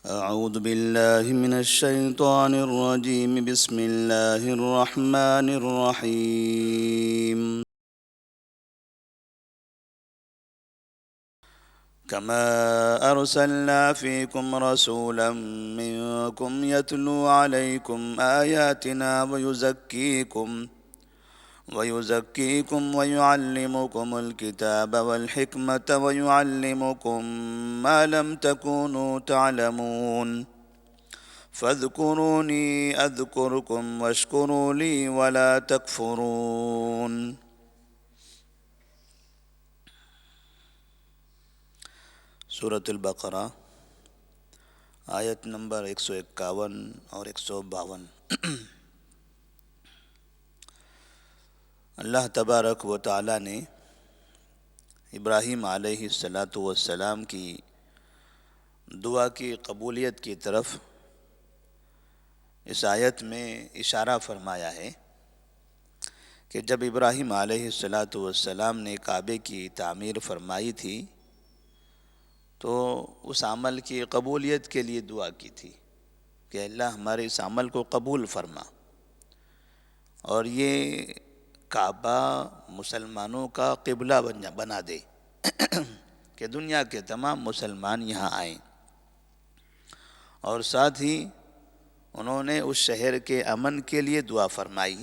أعوذ بالله من الشيطان الرجيم بسم الله الرحمن الرحيم كما أرسلنا فيكم رسولا منكم يتلو عليكم آياتنا ويزكيكم ويعلمكم الكتاب والحكمة ويعلمكم ما لم تكونوا تعلمون فاذكروني أذكركم واشكروا لي ولا تكفرون۔ سورۃ البقرہ آیت نمبر 151 اور 152۔ اللہ تبارک و تعالی نے ابراہیم علیہ السلام کی دعا کی قبولیت کی طرف اس آیت میں اشارہ فرمایا ہے کہ جب ابراہیم علیہ السلام نے کعبے کی تعمیر فرمائی تھی تو اس عمل کی قبولیت کے لیے دعا کی تھی کہ اللہ ہمارے اس عمل کو قبول فرما، اور یہ کعبہ مسلمانوں کا قبلہ بنا دے کہ دنیا کے تمام مسلمان یہاں آئیں۔ اور ساتھ ہی انہوں نے اس شہر کے امن کے لیے دعا فرمائی،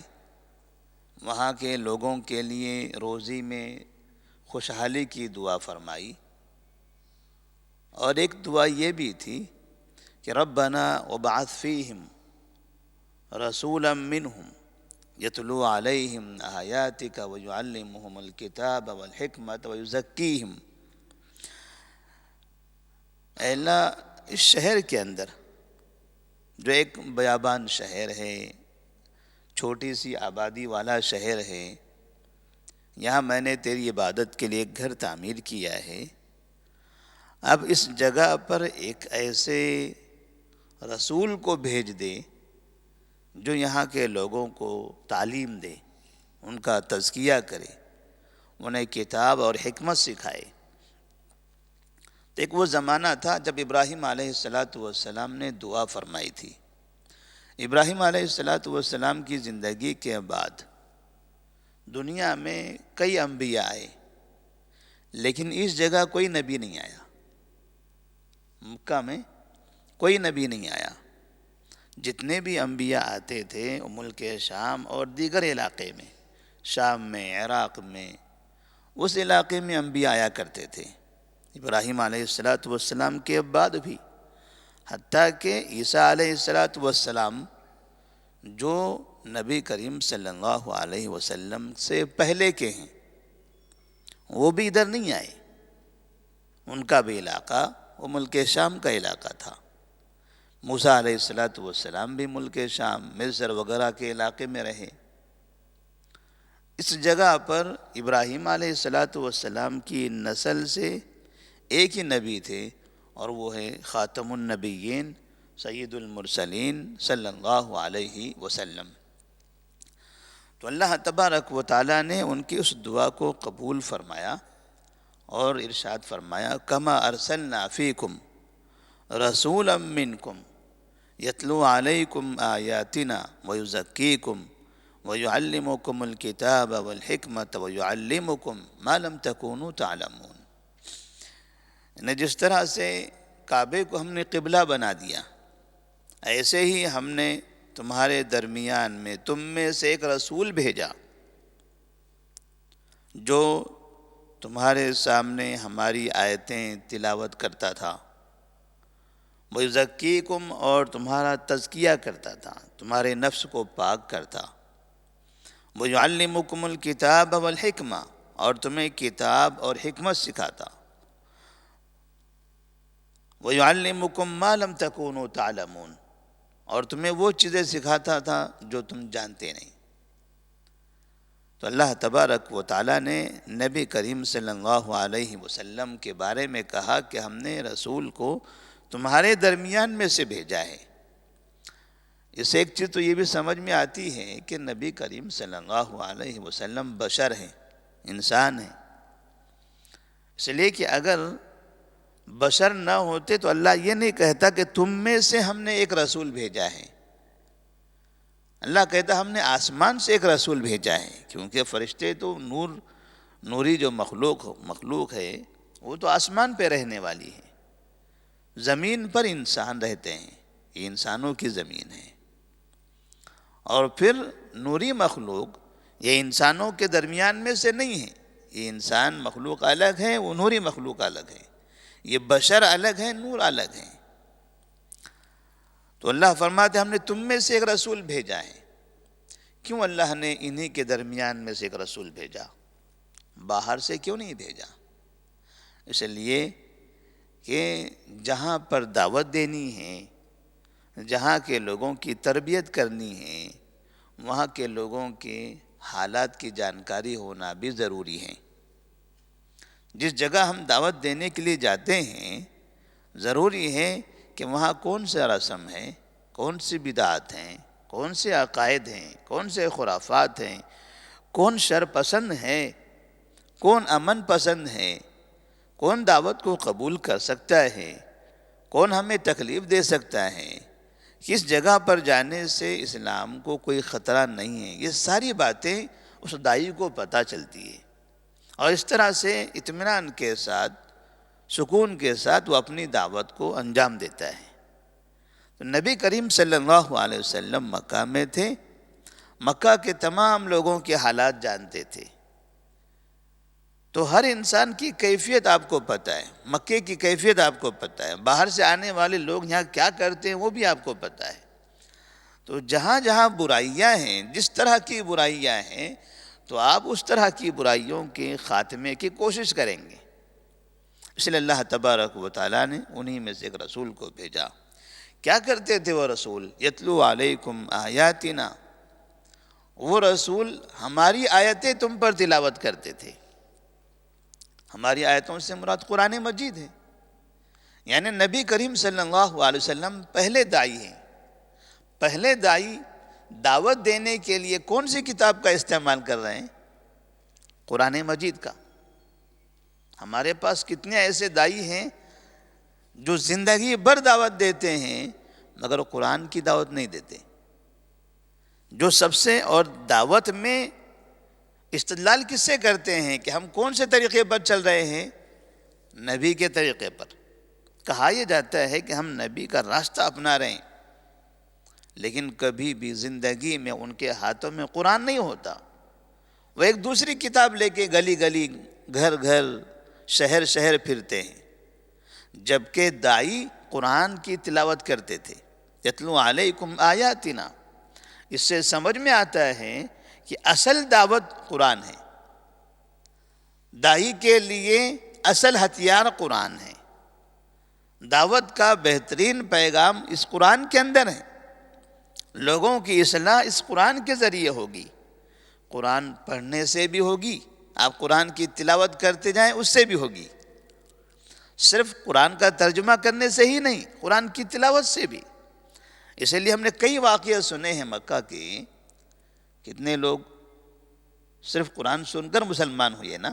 وہاں کے لوگوں کے لیے روزی میں خوشحالی کی دعا فرمائی، اور ایک دعا یہ بھی تھی کہ ربنا وابعث فیہم رسولا منہم یتلو علیہم آیاتک ویعلمہم الکتاب والحکمت ویزکیہم۔ اے اللہ، اس شہر کے اندر جو ایک بیابان شہر ہے، چھوٹی سی آبادی والا شہر ہے، یہاں میں نے تیری عبادت کے لیے ایک گھر تعمیر کیا ہے، اب اس جگہ پر ایک ایسے رسول کو بھیج دے جو یہاں کے لوگوں کو تعلیم دے، ان کا تزکیہ کرے، انہیں کتاب اور حکمت سکھائے۔ تو ایک وہ زمانہ تھا جب ابراہیم علیہ السلام نے دعا فرمائی تھی۔ ابراہیم علیہ السلام کی زندگی کے بعد دنیا میں کئی انبیاء آئے، لیکن اس جگہ کوئی نبی نہیں آیا، مکہ میں کوئی نبی نہیں آیا۔ جتنے بھی انبیاء آتے تھے ملک شام اور دیگر علاقے میں، شام میں، عراق میں، اس علاقے میں انبیاء آیا کرتے تھے ابراہیم علیہ السلام کے بعد بھی، حتیٰ کہ عیسیٰ علیہ السلام جو نبی کریم صلی اللہ علیہ وسلم سے پہلے کے ہیں، وہ بھی ادھر نہیں آئے۔ ان کا بھی علاقہ وہ ملک شام کا علاقہ تھا۔ موسیٰ علیہ السلام بھی ملک شام، مصر وغیرہ کے علاقے میں رہے۔ اس جگہ پر ابراہیم علیہ السلام کی نسل سے ایک ہی نبی تھے، اور وہ ہے خاتم النبیین سید المرسلین صلی اللہ علیہ وسلم۔ تو اللہ تبارک و تعالیٰ نے ان کی اس دعا کو قبول فرمایا اور ارشاد فرمایا کما ارسلنا فیکم رسولا منکم یتلو علیکم آیاتنا ویزکیکم ویعلمکم الکتاب والحکمت ویعلمکم ما لم تکونوا تعلمون۔ جس طرح سے کعبے کو ہم نے قبلہ بنا دیا، ایسے ہی ہم نے تمہارے درمیان میں تم میں سے ایک رسول بھیجا جو تمہارے سامنے ہماری آیتیں تلاوت کرتا تھا، وَيُزَكِّيكُمْ اور تمہارا تزکیہ کرتا تھا، تمہارے نفس کو پاک کرتا، وَيُعَلِّمُكُمُ الْكِتَابَ وَالْحِكْمَةَ اور تمہیں کتاب اور حکمت سکھاتا، وَيُعَلِّمُكُمْ مَا لَمْ تَكُونُوا تَعْلَمُونَ اور تمہیں وہ چیزیں سکھاتا تھا جو تم جانتے نہیں۔ تو اللہ تبارک و تعالیٰ نے نبی کریم صلی اللہ علیہ وسلم کے بارے میں کہا کہ ہم نے رسول کو تمہارے درمیان میں سے بھیجا ہے۔ اس سے ایک چیز تو یہ بھی سمجھ میں آتی ہے کہ نبی کریم صلی اللہ علیہ وسلم بشر ہیں، انسان ہیں، اس لیے کہ اگر بشر نہ ہوتے تو اللہ یہ نہیں کہتا کہ تم میں سے ہم نے ایک رسول بھیجا ہے. اللہ کہتا ہم نے آسمان سے ایک رسول بھیجا ہے، کیونکہ فرشتے تو نوری جو مخلوق ہے وہ تو آسمان پہ رہنے والی ہے. زمین پر انسان رہتے ہیں، یہ انسانوں کی زمین ہے. اور پھر نوری مخلوق یہ انسانوں کے درمیان میں سے نہیں ہے. یہ انسان مخلوق الگ ہے، وہ نوری مخلوق الگ ہے. یہ بشر الگ ہے، نور الگ ہے. تو اللہ فرماتے ہم نے تم میں سے ایک رسول بھیجا ہے. کیوں اللہ نے انہی کے درمیان میں سے ایک رسول بھیجا؟ باہر سے کیوں نہیں بھیجا؟ اس لیے کہ جہاں پر دعوت دینی ہے، جہاں کے لوگوں کی تربیت کرنی ہے، وہاں کے لوگوں کے حالات کی جانکاری ہونا بھی ضروری ہے. جس جگہ ہم دعوت دینے کے لیے جاتے ہیں ضروری ہے کہ وہاں کون سا رسم ہے، کون سی بدعات ہیں، کون سے عقائد ہیں، کون سے خرافات ہیں، کون شر پسند ہے، کون امن پسند ہے، کون دعوت کو قبول کر سکتا ہے، کون ہمیں تکلیف دے سکتا ہے، کس جگہ پر جانے سے اسلام کو کوئی خطرہ نہیں ہے. یہ ساری باتیں اس داعی کو پتہ چلتی ہے، اور اس طرح سے اطمینان کے ساتھ، سکون کے ساتھ وہ اپنی دعوت کو انجام دیتا ہے. تو نبی کریم صلی اللہ علیہ وسلم مکہ میں تھے، مکہ کے تمام لوگوں کے حالات جانتے تھے. تو ہر انسان کی کیفیت آپ کو پتہ ہے، مکے کی کیفیت آپ کو پتہ ہے، باہر سے آنے والے لوگ یہاں کیا کرتے ہیں وہ بھی آپ کو پتہ ہے. تو جہاں جہاں برائیاں ہیں، جس طرح کی برائیاں ہیں، تو آپ اس طرح کی برائیوں کے خاتمے کی کوشش کریں گے. اس لیے اللہ تبارک و تعالیٰ نے انہی میں سے ایک رسول کو بھیجا. کیا کرتے تھے وہ رسول؟ یتلو علیکم آیاتنا، وہ رسول ہماری آیتیں تم پر تلاوت کرتے تھے. ہماری آیتوں سے مراد قرآن مجید ہے. یعنی نبی کریم صلی اللہ علیہ وسلم پہلے داعی ہیں. پہلے داعی دعوت دینے کے لیے کون سی کتاب کا استعمال کر رہے ہیں؟ قرآن مجید کا. ہمارے پاس کتنے ایسے داعی ہیں جو زندگی بھر دعوت دیتے ہیں مگر قرآن کی دعوت نہیں دیتے. جو سب سے اور دعوت میں استدلال کس سے کرتے ہیں کہ ہم کون سے طریقے پر چل رہے ہیں؟ نبی کے طریقے پر. کہا یہ جاتا ہے کہ ہم نبی کا راستہ اپنا رہے ہیں، لیکن کبھی بھی زندگی میں ان کے ہاتھوں میں قرآن نہیں ہوتا. وہ ایک دوسری کتاب لے کے گلی گلی، گھر گھر، شہر شہر پھرتے ہیں، جبکہ داعی قرآن کی تلاوت کرتے تھے. یتلو علیکم آیاتنا. اس سے سمجھ میں آتا ہے کہ اصل دعوت قرآن ہے. داعی کے لیے اصل ہتھیار قرآن ہے. دعوت کا بہترین پیغام اس قرآن کے اندر ہے. لوگوں کی اصلاح اس قرآن کے ذریعے ہوگی. قرآن پڑھنے سے بھی ہوگی، آپ قرآن کی تلاوت کرتے جائیں اس سے بھی ہوگی. صرف قرآن کا ترجمہ کرنے سے ہی نہیں، قرآن کی تلاوت سے بھی. اسی لیے ہم نے کئی واقعے سنے ہیں مکہ کے. کتنے لوگ صرف قرآن سن کر مسلمان ہوئے نا.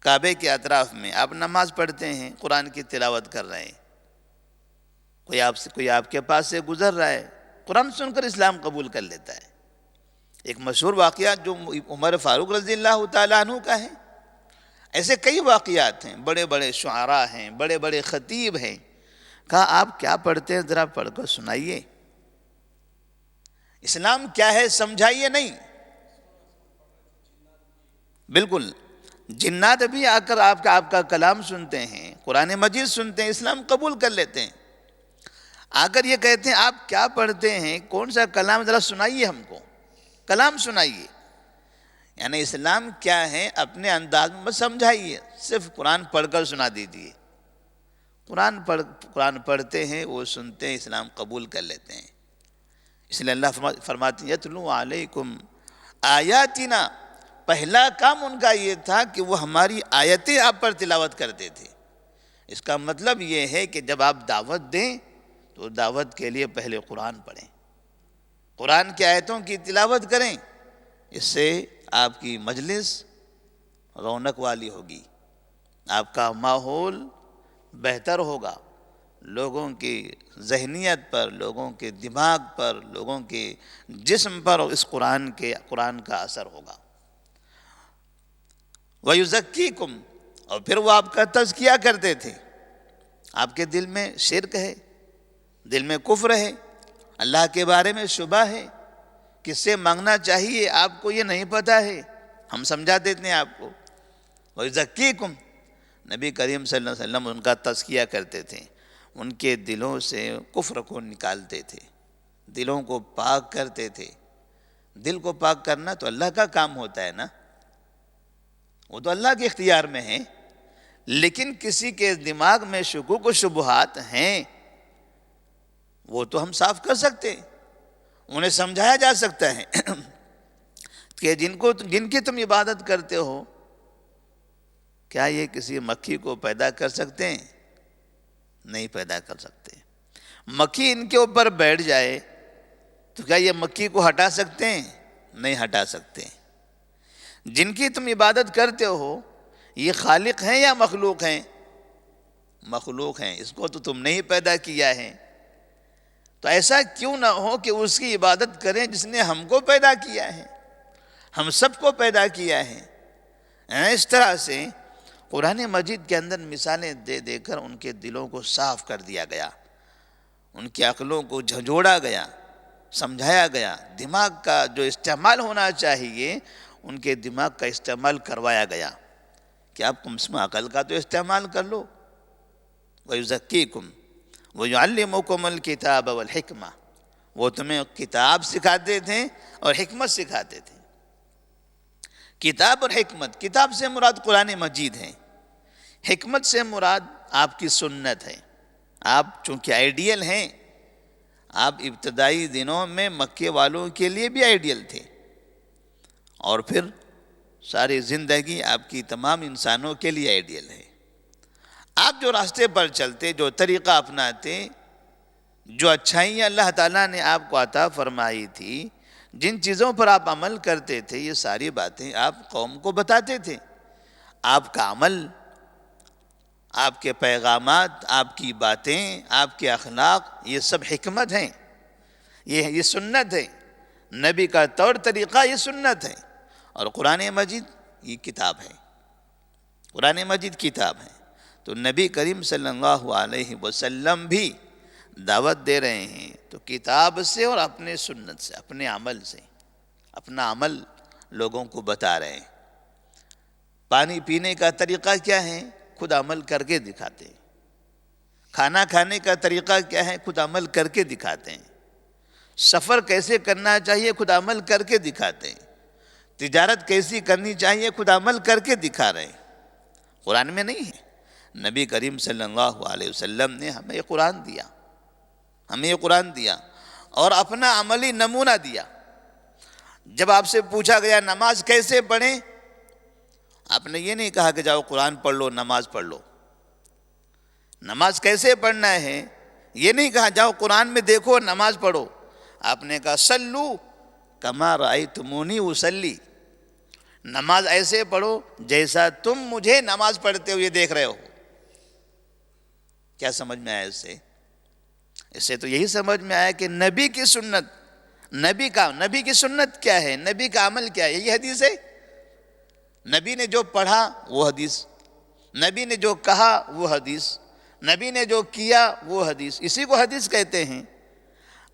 کعبے کے اطراف میں آپ نماز پڑھتے ہیں، قرآن کی تلاوت کر رہے ہیں، کوئی آپ کے پاس سے گزر رہا ہے، قرآن سن کر اسلام قبول کر لیتا ہے. ایک مشہور واقعہ جو عمر فاروق رضی اللہ تعالیٰ عنہ کا ہے. ایسے کئی واقعات ہیں. بڑے بڑے شعراء ہیں، بڑے بڑے خطیب ہیں. کہا آپ کیا پڑھتے ہیں ذرا پڑھ کر سنائیے، اسلام کیا ہے سمجھائیے. نہیں، بالکل جنات بھی آ کر آپ کا کلام سنتے ہیں، قرآن مجید سنتے ہیں، اسلام قبول کر لیتے ہیں. آ کر یہ کہتے ہیں آپ کیا پڑھتے ہیں، کون سا کلام، ذرا سنائیے ہم کو، کلام سنائیے. یعنی اسلام کیا ہے اپنے انداز میں سمجھائیے، صرف قرآن پڑھ کر سنا دیجیے. قرآن پڑھتے ہیں، وہ سنتے ہیں، اسلام قبول کر لیتے ہیں. اس لیے اللہ فرماتے ہیں یتلو علیکم آیاتنا. پہلا کام ان کا یہ تھا کہ وہ ہماری آیتیں آپ پر تلاوت کرتے تھے. اس کا مطلب یہ ہے کہ جب آپ دعوت دیں تو دعوت کے لیے پہلے قرآن پڑھیں، قرآن کی آیتوں کی تلاوت کریں. اس سے آپ کی مجلس رونق والی ہوگی، آپ کا ماحول بہتر ہوگا، لوگوں کی ذہنیت پر، لوگوں کے دماغ پر، لوگوں کے جسم پر اس قرآن کا اثر ہوگا۔ وَيُزَكِّيكُمْ، اور پھر وہ آپ کا تزکیہ کرتے تھے۔ آپ کے دل میں شرک ہے، دل میں کفر ہے، اللہ کے بارے میں شبہ ہے، کس سے مانگنا چاہیے آپ کو یہ نہیں پتہ ہے، ہم سمجھا دیتے ہیں آپ کو۔ وَيُزَكِّيكُمْ، نبی کریم صلی اللہ علیہ وسلم ان کا تزکیہ کرتے تھے، ان کے دلوں سے کفر کو نکالتے تھے، دلوں کو پاک کرتے تھے۔ دل کو پاک کرنا تو اللہ کا کام ہوتا ہے نا، وہ تو اللہ کے اختیار میں ہے، لیکن کسی کے دماغ میں شکوک و شبہات ہیں وہ تو ہم صاف کر سکتے ہیں، انہیں سمجھایا جا سکتا ہے کہ جن کی تم عبادت کرتے ہو، کیا یہ کسی مکھی کو پیدا کر سکتے ہیں؟ نہیں پیدا کر سکتے۔ مکھی ان کے اوپر بیٹھ جائے تو کیا یہ مکھی کو ہٹا سکتے ہیں؟ نہیں ہٹا سکتے۔ جن کی تم عبادت کرتے ہو یہ خالق ہیں یا مخلوق ہیں؟ مخلوق ہیں، اس کو تو تم نے ہی پیدا کیا ہے، تو ایسا کیوں نہ ہو کہ اس کی عبادت کریں جس نے ہم کو پیدا کیا ہے، ہم سب کو پیدا کیا ہے۔ اس طرح سے قرآن مجید کے اندر مثالیں دے دے کر ان کے دلوں کو صاف کر دیا گیا، ان کی عقلوں کو جھنجھوڑا گیا، سمجھایا گیا، دماغ کا جو استعمال ہونا چاہیے ان کے دماغ کا استعمال کروایا گیا کہ آپ کم سے کم عقل کا تو استعمال کر لو۔ وَيُزَكِّيكُمْ وَيُعَلِّمُكُمُ الْكِتَابَ وَالْحِكْمَةَ، وہ تمہیں کتاب سکھاتے تھے اور حکمت سکھاتے تھے۔ کتاب اور حکمت، کتاب سے مراد قرآن مجید ہے، حکمت سے مراد آپ کی سنت ہے۔ آپ چونکہ آئیڈیل ہیں، آپ ابتدائی دنوں میں مکے والوں کے لیے بھی آئیڈیل تھے، اور پھر ساری زندگی آپ کی تمام انسانوں کے لیے آئیڈیل ہے۔ آپ جو راستے پر چلتے، جو طریقہ اپناتے، جو اچھائیاں اللہ تعالیٰ نے آپ کو عطا فرمائی تھی، جن چیزوں پر آپ عمل کرتے تھے، یہ ساری باتیں آپ قوم کو بتاتے تھے۔ آپ کا عمل، آپ کے پیغامات، آپ کی باتیں، آپ کے اخلاق، یہ سب حکمت ہیں، یہ سنت ہے، نبی کا طور طریقہ یہ سنت ہے، اور قرآن مجید یہ کتاب ہے، قرآن مجید کتاب ہے۔ تو نبی کریم صلی اللہ علیہ وسلم بھی دعوت دے رہے ہیں تو کتاب سے اور اپنے سنت سے، اپنے عمل سے، اپنا عمل لوگوں کو بتا رہے ہیں۔ پانی پینے کا طریقہ کیا ہے؟ خود عمل کر کے دکھاتے ہیں۔ کھانا کھانے کا طریقہ کیا ہے؟ خود عمل کر کے دکھاتے ہیں۔ سفر کیسے کرنا چاہیے؟ خود عمل کر کے دکھاتے ہیں۔ تجارت کیسی کرنی چاہیے؟ خود عمل کر کے دکھا رہے ہیں، قرآن میں نہیں ہے۔ نبی کریم صلی اللہ علیہ وسلم نے ہمیں یہ قرآن دیا، ہمیں یہ قرآن دیا اور اپنا عملی نمونہ دیا۔ جب آپ سے پوچھا گیا نماز کیسے پڑھیں، آپ نے یہ نہیں کہا کہ جاؤ قرآن پڑھ لو، نماز پڑھ لو۔ نماز کیسے پڑھنا ہے یہ نہیں کہا جاؤ قرآن میں دیکھو نماز پڑھو، آپ نے کہا صلو کما رأیتمونی اصلی، نماز ایسے پڑھو جیسا تم مجھے نماز پڑھتے ہوئے دیکھ رہے ہو۔ کیا سمجھ میں آیا اس سے تو یہی سمجھ میں آیا کہ نبی کی سنت، نبی کی سنت کیا ہے، نبی کا عمل کیا ہے، یہی حدیث ہے۔ نبی نے جو پڑھا وہ حدیث، نبی نے جو کہا وہ حدیث، نبی نے جو کیا وہ حدیث، اسی کو حدیث کہتے ہیں۔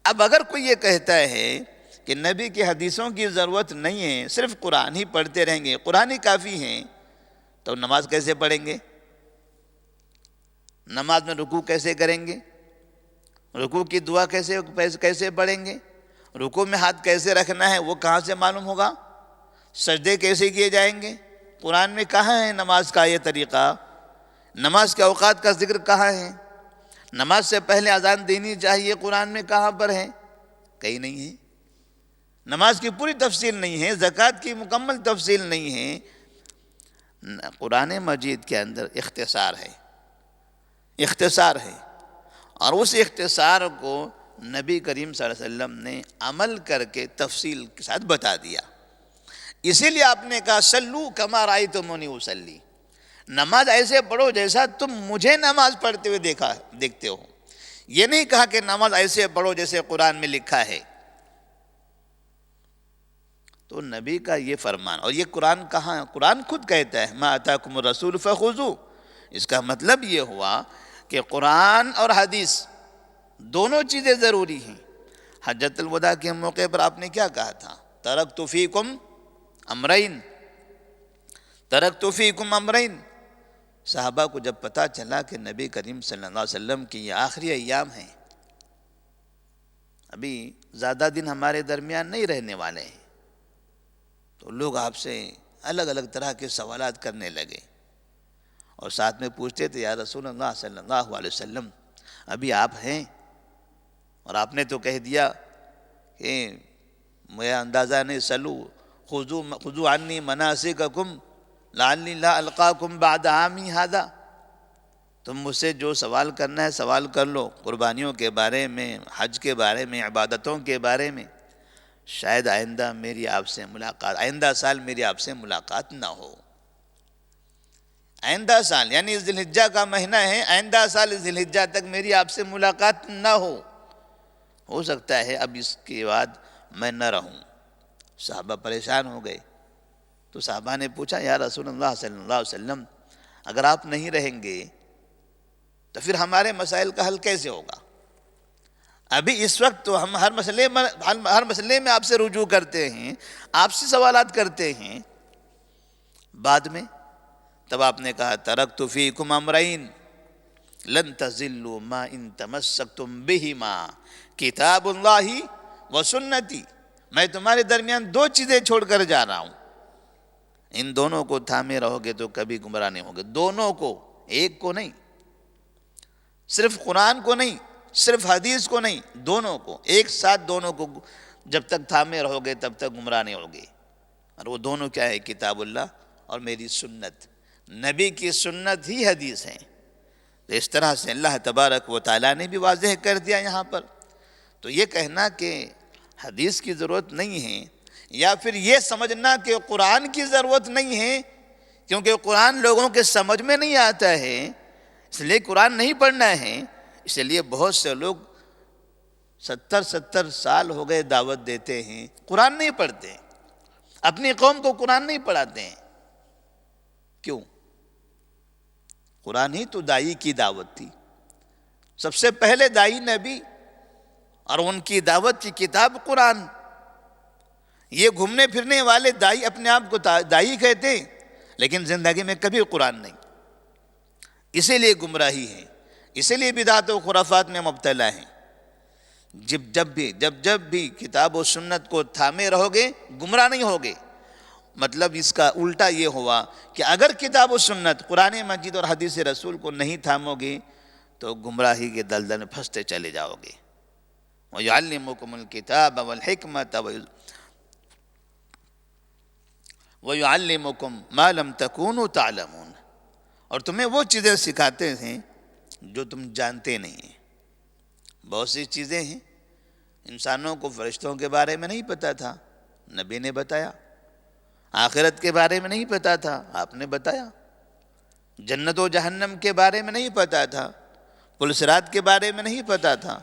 اب اگر کوئی یہ کہتا ہے کہ نبی کی حدیثوں کی ضرورت نہیں ہے، صرف قرآن ہی پڑھتے رہیں گے، قرآن ہی کافی ہیں، تو نماز کیسے پڑھیں گے؟ نماز میں رکوع کیسے کریں گے؟ رکوع کی دعا کیسے پڑھیں گے؟ رکوع میں ہاتھ کیسے رکھنا ہے وہ کہاں سے معلوم ہوگا؟ سجدے کیسے کیے جائیں گے؟ قرآن میں کہاں ہے نماز کا یہ طریقہ؟ نماز کے اوقات کا ذکر کہاں ہے؟ نماز سے پہلے اذان دینی چاہیے، قرآن میں کہاں پر ہے؟ کہیں نہیں ہے۔ نماز کی پوری تفصیل نہیں ہے، زکوٰۃ کی مکمل تفصیل نہیں ہے۔ قرآن مجید کے اندر اختصار ہے، اختصار ہے، اور اس اختصار کو نبی کریم صلی اللہ علیہ وسلم نے عمل کر کے تفصیل کے ساتھ بتا دیا۔ اسی لیے آپ نے کہا صلو کما رأیتمونی اصلی، نماز ایسے پڑھو جیسا تم مجھے نماز پڑھتے ہوئے دیکھتے ہو. یہ نہیں کہا کہ نماز ایسے پڑھو جیسے قرآن میں لکھا ہے. تو نبی کا یہ فرمان، اور یہ قرآن کہاں، قرآن خود کہتا ہے ما آتاکم الرسول فخذوہ. اس کا مطلب یہ ہوا کہ قرآن اور حدیث دونوں چیزیں ضروری ہیں. حجۃ الوداع کے موقع پر آپ نے کیا کہا تھا؟ ترکت فیکم امرین، ترکت فیکم امرین. صحابہ کو جب پتہ چلا کہ نبی کریم صلی اللہ علیہ وسلم کی یہ آخری ایام ہیں، ابھی زیادہ دن ہمارے درمیان نہیں رہنے والے ہیں، تو لوگ آپ سے الگ الگ طرح کے سوالات کرنے لگے، اور ساتھ میں پوچھتے تھے یا رسول اللہ صلی اللہ علیہ وسلم ابھی آپ ہیں، اور آپ نے تو کہہ دیا کہ میرا اندازہ نہیں، سلو خذوا عنی مناسککم لعلی لا القاکم بعد عامی ھذا. تم مجھ سے جو سوال کرنا ہے سوال کر لو، قربانیوں کے بارے میں، حج کے بارے میں، عبادتوں کے بارے میں. شاید آئندہ میری آپ سے ملاقات، آئندہ سال میری آپ سے ملاقات نہ ہو. آئندہ سال یعنی ذی الحجہ کا مہینہ ہے، آئندہ سال ذی الحجہ تک میری آپ سے ملاقات نہ ہو سکتا ہے اب اس کے بعد میں نہ رہوں. صحابہ پریشان ہو گئے. تو صحابہ نے پوچھا یا رسول اللہ صلی اللہ علیہ وسلم اگر آپ نہیں رہیں گے تو پھر ہمارے مسائل کا حل کیسے ہوگا؟ ابھی اس وقت تو ہم ہر مسئلے میں آپ سے رجوع کرتے ہیں، آپ سے سوالات کرتے ہیں. بعد میں تب آپ نے کہا ترکت فیکم امرین لن تضلوا ما ان تمسکتم بہما کتاب اللہ و سنتی. میں تمہارے درمیان دو چیزیں چھوڑ کر جا رہا ہوں، ان دونوں کو تھامے رہو گے تو کبھی گمراہ نہیں ہوگے. دونوں کو، ایک کو نہیں، صرف قرآن کو نہیں، صرف حدیث کو نہیں، دونوں کو ایک ساتھ، دونوں کو جب تک تھامے رہو گے تب تک گمراہ نہیں ہوگے. اور وہ دونوں کیا ہے؟ کتاب اللہ اور میری سنت. نبی کی سنت ہی حدیث ہیں. تو اس طرح سے اللہ تبارک و تعالیٰ نے بھی واضح کر دیا یہاں پر. تو یہ کہنا کہ حدیث کی ضرورت نہیں ہے، یا پھر یہ سمجھنا کہ قرآن کی ضرورت نہیں ہے کیونکہ قرآن لوگوں کے سمجھ میں نہیں آتا ہے اس لیے قرآن نہیں پڑھنا ہے. اس لیے بہت سے لوگ 70 سال ہو گئے دعوت دیتے ہیں، قرآن نہیں پڑھتے، اپنی قوم کو قرآن نہیں پڑھاتے ہیں. کیوں؟ قرآن ہی تو داعی کی دعوت تھی. سب سے پہلے داعی نبی، اور ان کی دعوت کی کتاب قرآن. یہ گھومنے پھرنے والے داعی اپنے آپ کو داعی کہتے ہیں لیکن زندگی میں کبھی قرآن نہیں. اسی لیے گمراہی ہے، اسی لیے بدعات و خرافات میں مبتلا ہیں. جب بھی کتاب و سنت کو تھامے رہو گے گمراہ نہیں ہوگے. مطلب اس کا الٹا یہ ہوا کہ اگر کتاب و سنت قرآن مجید اور حدیث رسول کو نہیں تھامو گے تو گمراہی کے دلدل میں پھنستے چلے جاؤ گے. وَيُعَلِّمُكُمُ الْكِتَابَ وَالْحِكْمَةَ وَيُعَلِّمُكُمْ مَا لَمْ تَكُونُوا تَعْلَمُونَ. اور تمہیں وہ چیزیں سکھاتے ہیں جو تم جانتے نہیں ہیں. بہت سی چیزیں ہیں. انسانوں کو فرشتوں کے بارے میں نہیں پتا تھا، نبی نے بتایا. آخرت کے بارے میں نہیں پتا تھا، آپ نے بتایا. جنت و جہنم کے بارے میں نہیں پتا تھا، پل صراط کے بارے میں نہیں پتا تھا،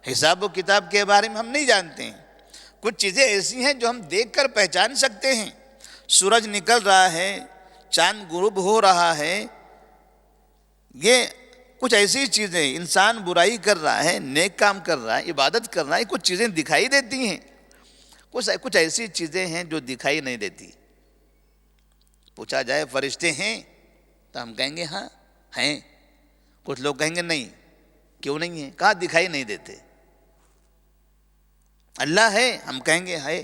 حساب و کتاب کے بارے میں ہم نہیں جانتے ہیں. کچھ چیزیں ایسی ہیں جو ہم دیکھ کر پہچان سکتے ہیں. سورج نکل رہا ہے، چاند غروب ہو رہا ہے، یہ کچھ ایسی چیزیں. انسان برائی کر رہا ہے، نیک کام کر رہا ہے، عبادت کر رہا ہے، کچھ چیزیں دکھائی دیتی ہیں. کچھ ایسی چیزیں ہیں جو دکھائی نہیں دیتی. پوچھا جائے فرشتے ہیں تو ہم کہیں گے ہاں ہیں. کچھ لوگ کہیں گے نہیں. کیوں نہیں ہیں؟ کہاں دکھائی نہیں دیتے. اللہ ہے، ہم کہیں گے ہے.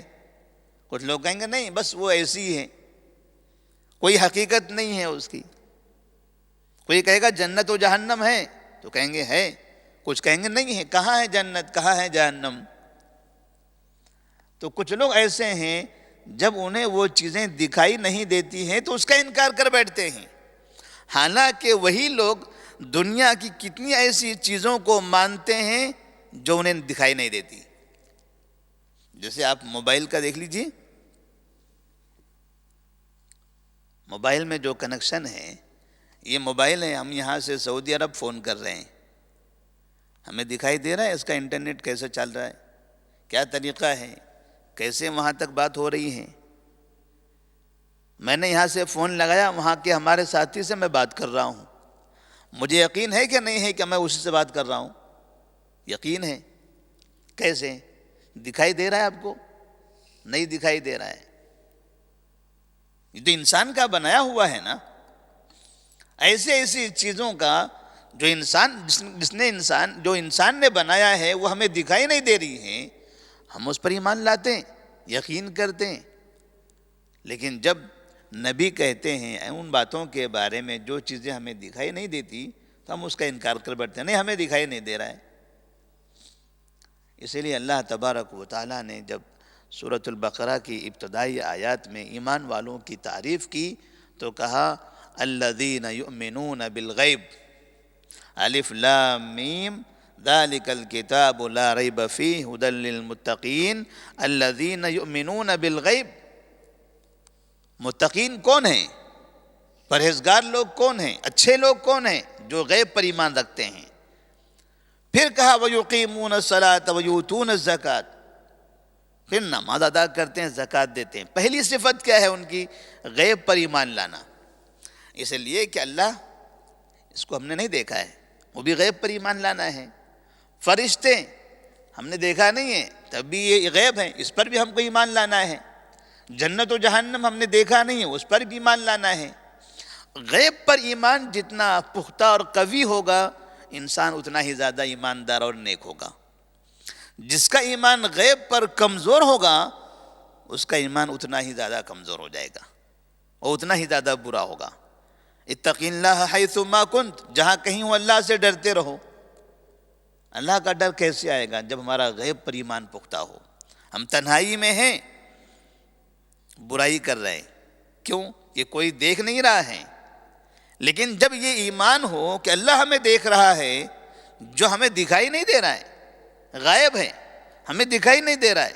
کچھ لوگ کہیں گے نہیں، بس وہ ایسی ہے، کوئی حقیقت نہیں ہے اس کی. کوئی کہے گا جنت و جہنم ہے تو کہیں گے ہے. کچھ کہیں گے نہیں ہے. کہاں ہے جنت، کہاں ہے جہنم؟ تو کچھ لوگ ایسے ہیں جب انہیں وہ چیزیں دکھائی نہیں دیتی ہیں تو اس کا انکار کر بیٹھتے ہیں. حالانکہ وہی لوگ دنیا کی کتنی ایسی چیزوں کو مانتے ہیں جو انہیں دکھائی نہیں دیتی. جیسے آپ موبائل کا دیکھ لیجئے. موبائل میں جو کنیکشن ہے یہ موبائل ہے، ہم یہاں سے سعودی عرب فون کر رہے ہیں، ہمیں دکھائی دے رہا ہے اس کا انٹرنیٹ کیسے چل رہا ہے، کیا طریقہ ہے، کیسے وہاں تک بات ہو رہی ہے۔ میں نے یہاں سے فون لگایا، وہاں کے ہمارے ساتھی سے میں بات کر رہا ہوں، مجھے یقین ہے کہ نہیں ہے کہ میں اسی سے بات کر رہا ہوں؟ یقین ہے۔ کیسے؟ دکھائی دے رہا ہے آپ کو؟ نہیں دکھائی دے رہا ہے۔ یہ تو انسان کا بنایا ہوا ہے نا۔ ایسے ایسی چیزوں کا جو انسان نے بنایا ہے وہ ہمیں دکھائی نہیں دے رہی ہیں، ہم اس پر ایمان لاتے ہیں، یقین کرتے ہیں۔ لیکن جب نبی کہتے ہیں ان باتوں کے بارے میں جو چیزیں ہمیں دکھائی نہیں دیتی تو ہم اس کا انکار کر بیٹھتے ہیں، نہیں ہمیں دکھائی نہیں دے رہا ہے۔ اسی لیے اللہ تبارک و تعالیٰ نے جب سورۃ البقرہ کی ابتدائی آیات میں ایمان والوں کی تعریف کی تو کہا الذین یؤمنون بالغیب، الف لام میم ذالک الکتاب لا ریب فیہ ھدی للمتقین الذین یؤمنون بالغیب۔ متقین کون ہیں؟ پرہیزگار لوگ کون ہیں؟ اچھے لوگ کون ہیں؟ جو غیب پر ایمان رکھتے ہیں۔ پھر کہا وَيُقِيمُونَ الصَّلَاةَ وَيُؤْتُونَ الزَّكَاةَ، پھر نماز ادا کرتے ہیں، زکوٰۃ دیتے ہیں۔ پہلی صفت کیا ہے ان کی؟ غیب پر ایمان لانا۔ اس لیے کہ اللہ، اس کو ہم نے نہیں دیکھا ہے، وہ بھی غیب پر ایمان لانا ہے۔ فرشتے ہم نے دیکھا نہیں ہے، تب بھی یہ غیب ہے، اس پر بھی ہم کو ایمان لانا ہے۔ جنت و جہنم ہم نے دیکھا نہیں ہے، اس پر بھی ایمان لانا ہے۔ غیب پر ایمان جتنا پختہ اور قوی ہوگا، انسان اتنا ہی زیادہ ایماندار اور نیک ہوگا۔ جس کا ایمان غیب پر کمزور ہوگا، اس کا ایمان اتنا ہی زیادہ کمزور ہو جائے گا اور اتنا ہی زیادہ برا ہوگا۔ اتق اللہ حیث ما کنت، جہاں کہیں ہو اللہ سے ڈرتے رہو۔ اللہ کا ڈر کیسے آئے گا؟ جب ہمارا غیب پر ایمان پختہ ہو۔ ہم تنہائی میں ہیں، برائی کر رہے ہیں، کیوں؟ یہ کوئی دیکھ نہیں رہا ہے۔ لیکن جب یہ ایمان ہو کہ اللہ ہمیں دیکھ رہا ہے، جو ہمیں دکھائی نہیں دے رہا ہے، غائب ہے، ہمیں دکھائی نہیں دے رہا ہے،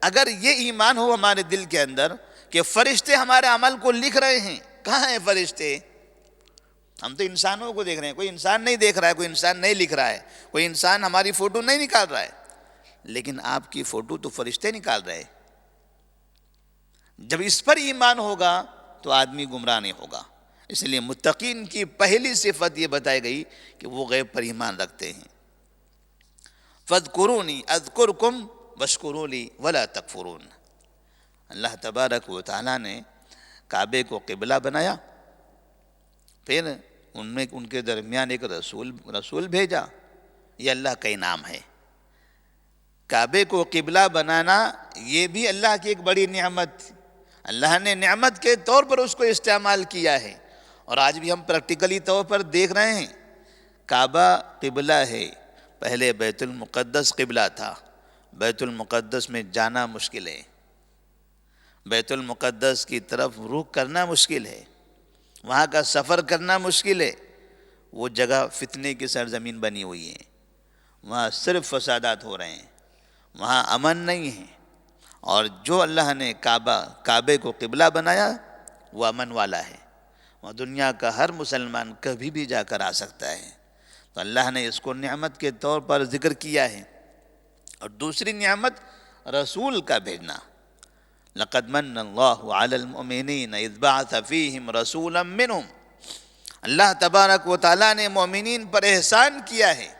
اگر یہ ایمان ہو ہمارے دل کے اندر کہ فرشتے ہمارے عمل کو لکھ رہے ہیں، کہاں ہیں فرشتے؟ ہم تو انسانوں کو دیکھ رہے ہیں، کوئی انسان نہیں دیکھ رہا ہے، کوئی انسان نہیں لکھ رہا ہے، کوئی انسان ہماری فوٹو نہیں نکال رہا ہے، لیکن آپ کی فوٹو تو فرشتے نکال رہے ہیں۔ جب اس پر ایمان ہوگا تو آدمی گمراہ نہیں ہوگا۔ اس لیے متقین کی پہلی صفت یہ بتائی گئی کہ وہ غیب پر ایمان رکھتے ہیں۔ فَاذْكُرُونِي أَذْكُرْكُمْ وَاشْكُرُوا لِي وَلَا تَكْفُرُونَ۔ اللہ تبارک و تعالیٰ نے کعبے کو قبلہ بنایا، پھر ان کے درمیان ایک رسول بھیجا۔ یہ اللہ کا انعام ہے۔ کعبے کو قبلہ بنانا یہ بھی اللہ کی ایک بڑی نعمت تھی۔ اللہ نے نعمت کے طور پر اس کو استعمال کیا ہے، اور آج بھی ہم پریکٹیکلی طور پر دیکھ رہے ہیں۔ کعبہ قبلہ ہے، پہلے بیت المقدس قبلہ تھا، بیت المقدس میں جانا مشکل ہے، بیت المقدس کی طرف رخ کرنا مشکل ہے، وہاں کا سفر کرنا مشکل ہے۔ وہ جگہ فتنے کی سرزمین بنی ہوئی ہے، وہاں صرف فسادات ہو رہے ہیں، وہاں امن نہیں ہے۔ اور جو اللہ نے کعبے کو قبلہ بنایا وہ امن والا ہے، وہ دنیا کا ہر مسلمان کبھی بھی جا کر آ سکتا ہے۔ تو اللہ نے اس کو نعمت کے طور پر ذکر کیا ہے۔ اور دوسری نعمت رسول کا بھیجنا۔ لَقَدْ مَنَّ اللَّهُ عَلَى الْمُؤْمِنِينَ إِذْ بَعَثَ فِيهِمْ رَسُولًا مِّنْهُمْ۔ اللہ تبارک و تعالیٰ نے مومنین پر احسان کیا ہے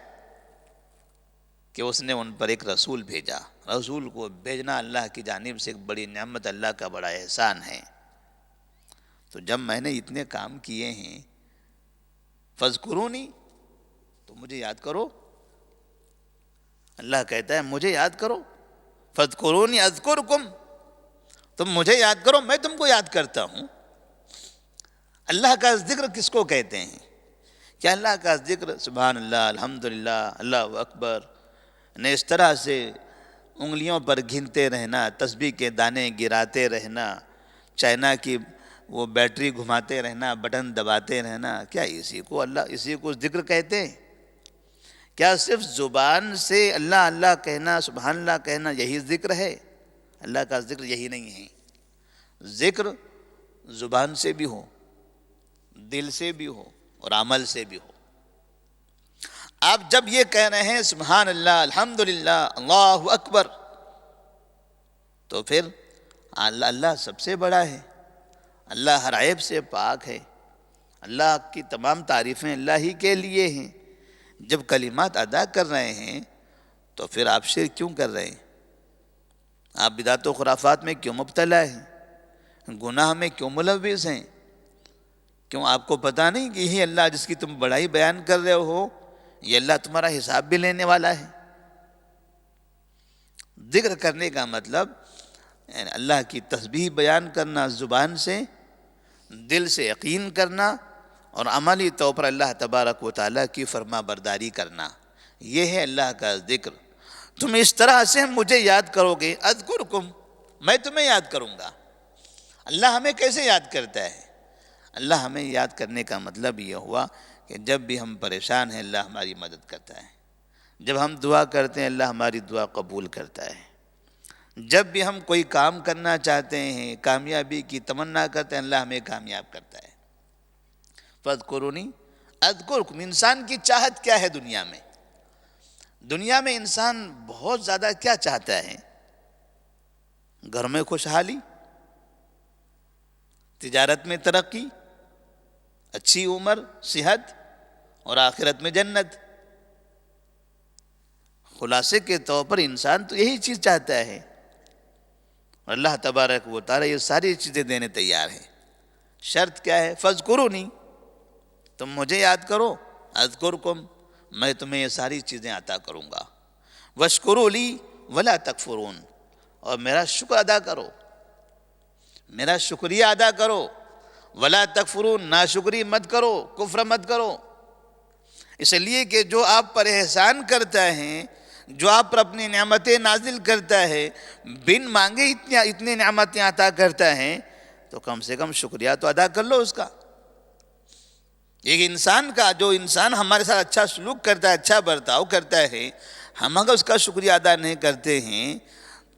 کہ اس نے ان پر ایک رسول بھیجا۔ رسول کو بھیجنا اللہ کی جانب سے ایک بڑی نعمت، اللہ کا بڑا احسان ہے۔ تو جب میں نے اتنے کام کیے ہیں، فَاذْكُرُونِي، تو مجھے یاد کرو۔ اللہ کہتا ہے مجھے یاد کرو، فَاذْكُرُونِي أَذْكُرْكُمْ، تم مجھے یاد کرو، میں تم کو یاد کرتا ہوں۔ اللہ کا ذکر کس کو کہتے ہیں؟ کیا اللہ کا ذکر سبحان اللہ، الحمدللہ، اللہ اکبر نے اس طرح سے انگلیوں پر گنتے رہنا، تسبیح کے دانے گراتے رہنا، چائنا کی وہ بیٹری گھماتے رہنا، بٹن دباتے رہنا، کیا اسی کو ذکر کہتے ہیں؟ کیا صرف زبان سے اللہ اللہ کہنا، سبحان اللہ کہنا یہی ذکر ہے؟ اللہ کا ذکر یہی نہیں ہے۔ ذکر زبان سے بھی ہو، دل سے بھی ہو، اور عمل سے بھی ہو۔ آپ جب یہ کہہ رہے ہیں سبحان اللہ، الحمدللہ، اللہ اکبر، تو پھر اللہ سب سے بڑا ہے، اللہ ہر عیب سے پاک ہے، اللہ کی تمام تعریفیں اللہ ہی کے لیے ہیں۔ جب کلمات ادا کر رہے ہیں تو پھر آپ شرک کیوں کر رہے ہیں؟ آپ بدعت و خرافات میں کیوں مبتلا ہیں؟ گناہ میں کیوں ملوث ہیں؟ کیوں آپ کو پتہ نہیں کہ یہی اللہ جس کی تم بڑائی بیان کر رہے ہو، یہ اللہ تمہارا حساب بھی لینے والا ہے؟ ذکر کرنے کا مطلب یعنی اللہ کی تسبیح بیان کرنا زبان سے، دل سے یقین کرنا، اور عملی طور پر اللہ تبارک و تعالیٰ کی فرما برداری کرنا، یہ ہے اللہ کا ذکر۔ تم اس طرح سے مجھے یاد کرو گے، اذکرکم، میں تمہیں یاد کروں گا۔ اللہ ہمیں کیسے یاد کرتا ہے؟ اللہ ہمیں یاد کرنے کا مطلب یہ ہوا کہ جب بھی ہم پریشان ہیں اللہ ہماری مدد کرتا ہے، جب ہم دعا کرتے ہیں اللہ ہماری دعا قبول کرتا ہے، جب بھی ہم کوئی کام کرنا چاہتے ہیں، کامیابی کی تمنا کرتے ہیں، اللہ ہمیں کامیاب کرتا ہے۔ فاذکرونی اذکرکم، انسان کی چاہت کیا ہے دنیا میں؟ دنیا میں انسان بہت زیادہ کیا چاہتا ہے؟ گھر میں خوشحالی، تجارت میں ترقی، اچھی عمر، صحت، اور آخرت میں جنت۔ خلاصے کے طور پر انسان تو یہی چیز چاہتا ہے، اور اللہ تبارک و تعالی یہ ساری چیزیں دینے تیار ہے۔ شرط کیا ہے؟ فاذکرونی، تم مجھے یاد کرو، اذکرکم، میں تمہیں یہ ساری چیزیں عطا کروں گا، واشکروا لی ولا تکفرون، اور میرا شکر ادا کرو، میرا شکریہ ادا کرو، ولا تکفرون، ناشکری مت کرو، کفر مت کرو۔ اس لیے کہ جو آپ پر احسان کرتا ہے، جو آپ پر اپنی نعمتیں نازل کرتا ہے، بن مانگے اتنی نعمتیں عطا کرتا ہے، تو کم سے کم شکریہ تو ادا کر لو اس کا۔ ایک انسان کا، جو انسان ہمارے ساتھ اچھا سلوک کرتا ہے، اچھا برتاؤ کرتا ہے، ہم اگر اس کا شکریہ ادا نہیں کرتے ہیں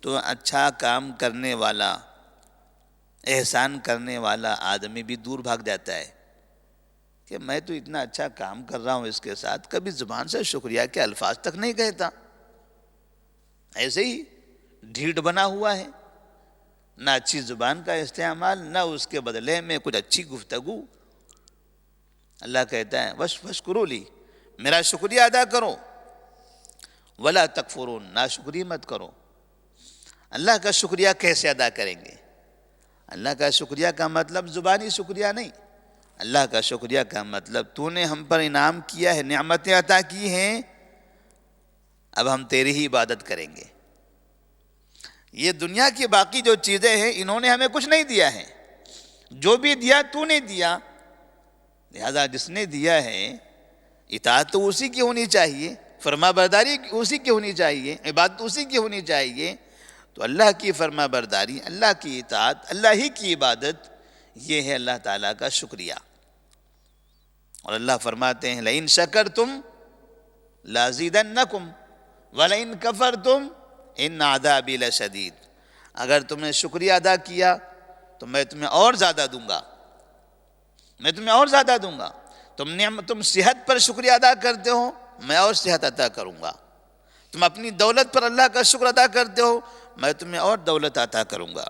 تو اچھا کام کرنے والا، احسان کرنے والا آدمی بھی دور بھاگ جاتا ہے کہ میں تو اتنا اچھا کام کر رہا ہوں اس کے ساتھ، کبھی زبان سے شکریہ کے الفاظ تک نہیں کہتا، ایسے ہی ڈھیٹ بنا ہوا ہے، نہ اچھی زبان کا استعمال، نہ اس کے بدلے میں کچھ اچھی گفتگو۔ اللہ کہتا ہے واشکروا لی، میرا شکریہ ادا کرو، ولا تکفرون، ناشکری مت کرو۔ اللہ کا شکریہ کیسے ادا کریں گے؟ اللہ کا شکریہ کا مطلب زبانی شکریہ نہیں، اللہ کا شکریہ کا مطلب تو نے ہم پر انعام کیا ہے، نعمتیں عطا کی ہیں، اب ہم تیری ہی عبادت کریں گے۔ یہ دنیا کی باقی جو چیزیں ہیں انہوں نے ہمیں کچھ نہیں دیا ہے، جو بھی دیا تو نے دیا، لہذا جس نے دیا ہے اطاعت تو اسی کی ہونی چاہیے، فرما برداری اسی کی ہونی چاہیے، عبادت اسی کی ہونی چاہیے۔ تو اللہ کی فرما برداری، اللہ کی اطاعت، اللہ ہی کی عبادت، یہ ہے اللہ تعالیٰ کا شکریہ۔ اور اللہ فرماتے ہیں لئن شکرتم لازیدنکم ولئن کفرتم ان عذابی لشدید، اگر تم نے شکریہ ادا کیا تو میں تمہیں اور زیادہ دوں گا، میں تمہیں اور زیادہ دوں گا۔ تم صحت پر شکریہ ادا کرتے ہو، میں اور صحت عطا کروں گا۔ تم اپنی دولت پر اللہ کا شکر ادا کرتے ہو، میں تمہیں اور دولت عطا کروں گا۔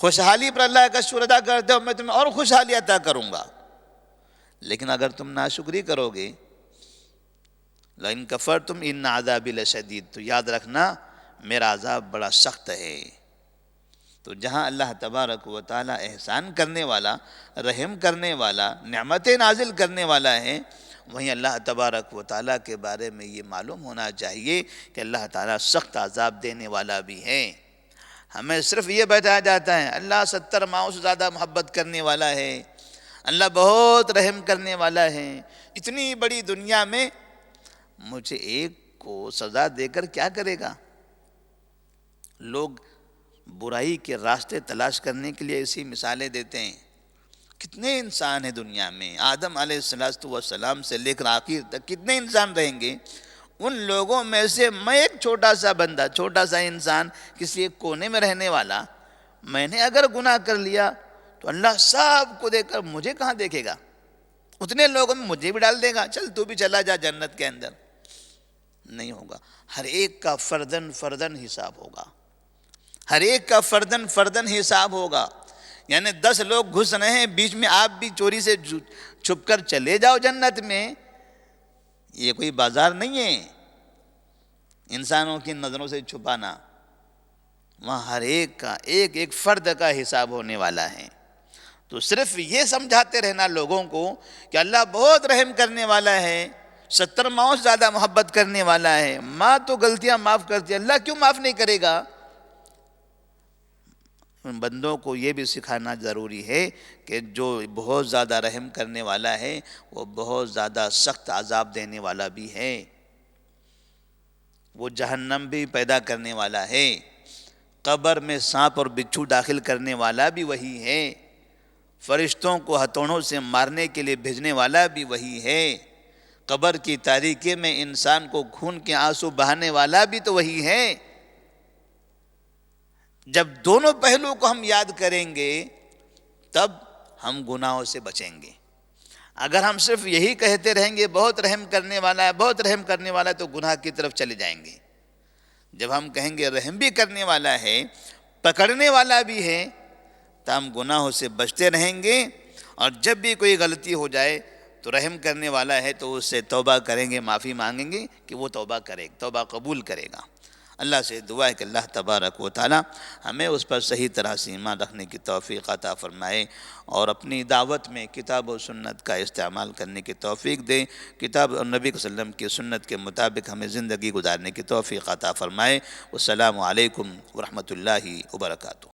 خوشحالی پر اللہ کا شکر ادا کرتے ہو، میں تمہیں اور خوشحالی عطا کروں گا۔ لیکن اگر تم ناشکری کرو گے، لئن کفرتم ان عذابی لشدید، تو یاد رکھنا میرا عذاب بڑا سخت ہے۔ تو جہاں اللہ تبارک و تعالی احسان کرنے والا، رحم کرنے والا، نعمتیں نازل کرنے والا ہے، وہیں اللہ تبارک و تعالیٰ کے بارے میں یہ معلوم ہونا چاہیے کہ اللہ تعالیٰ سخت عذاب دینے والا بھی ہے۔ ہمیں صرف یہ بتایا جاتا ہے اللہ 70 ماؤں سے زیادہ محبت کرنے والا ہے، اللہ بہت رحم کرنے والا ہے، اتنی بڑی دنیا میں مجھے ایک کو سزا دے کر کیا کرے گا؟ لوگ برائی کے راستے تلاش کرنے کے لیے ایسی مثالیں دیتے ہیں۔ کتنے انسان ہیں دنیا میں، آدم علیہ السلام سے لے کر آخر تک کتنے انسان رہیں گے؟ ان لوگوں میں سے میں ایک چھوٹا سا بندہ، چھوٹا سا انسان، کسی ایک کونے میں رہنے والا، میں نے اگر گناہ کر لیا تو اللہ سب کو دیکھ کر مجھے کہاں دیکھے گا؟ اتنے لوگوں میں مجھے بھی ڈال دے گا، چل تو بھی چلا جا جنت کے اندر؟ نہیں ہوگا، ہر ایک کا فردن فردن حساب ہوگا، ہر ایک کا فردن فردن حساب ہوگا۔ یعنی 10 لوگ گھس رہے ہیں بیچ میں، آپ بھی چوری سے چھپ کر چلے جاؤ جنت میں، یہ کوئی بازار نہیں ہے انسانوں کی نظروں سے چھپانا، وہاں ہر ایک کا ایک ایک فرد کا حساب ہونے والا ہے۔ تو صرف یہ سمجھاتے رہنا لوگوں کو کہ اللہ بہت رحم کرنے والا ہے، 70 ماؤں سے زیادہ محبت کرنے والا ہے، ماں تو غلطیاں معاف کرتی ہے، اللہ کیوں معاف نہیں کرے گا؟ ان بندوں کو یہ بھی سکھانا ضروری ہے کہ جو بہت زیادہ رحم کرنے والا ہے وہ بہت زیادہ سخت عذاب دینے والا بھی ہے، وہ جہنم بھی پیدا کرنے والا ہے، قبر میں سانپ اور بچھو داخل کرنے والا بھی وہی ہے، فرشتوں کو ہتھوڑوں سے مارنے کے لیے بھیجنے والا بھی وہی ہے، قبر کی تاریکی میں انسان کو خون کے آنسو بہانے والا بھی تو وہی ہے۔ جب دونوں پہلو کو ہم یاد کریں گے تب ہم گناہوں سے بچیں گے۔ اگر ہم صرف یہی کہتے رہیں گے بہت رحم کرنے والا ہے بہت رحم کرنے والا ہے، تو گناہ کی طرف چلے جائیں گے۔ جب ہم کہیں گے رحم بھی کرنے والا ہے پکڑنے والا بھی ہے، تو ہم گناہوں سے بچتے رہیں گے، اور جب بھی کوئی غلطی ہو جائے تو رحم کرنے والا ہے تو اس سے توبہ کریں گے، معافی مانگیں گے کہ وہ توبہ قبول کرے گا۔ اللہ سے دعا ہے کہ اللہ تبارک و تعالی ہمیں اس پر صحیح طرح سے ایمان رکھنے کی توفیق عطا فرمائے، اور اپنی دعوت میں کتاب و سنت کا استعمال کرنے کی توفیق دے، کتاب اور نبی صلی اللہ علیہ وسلم کی سنت کے مطابق ہمیں زندگی گزارنے کی توفیق عطا فرمائے۔ والسلام علیکم ورحمۃ اللہ وبرکاتہ۔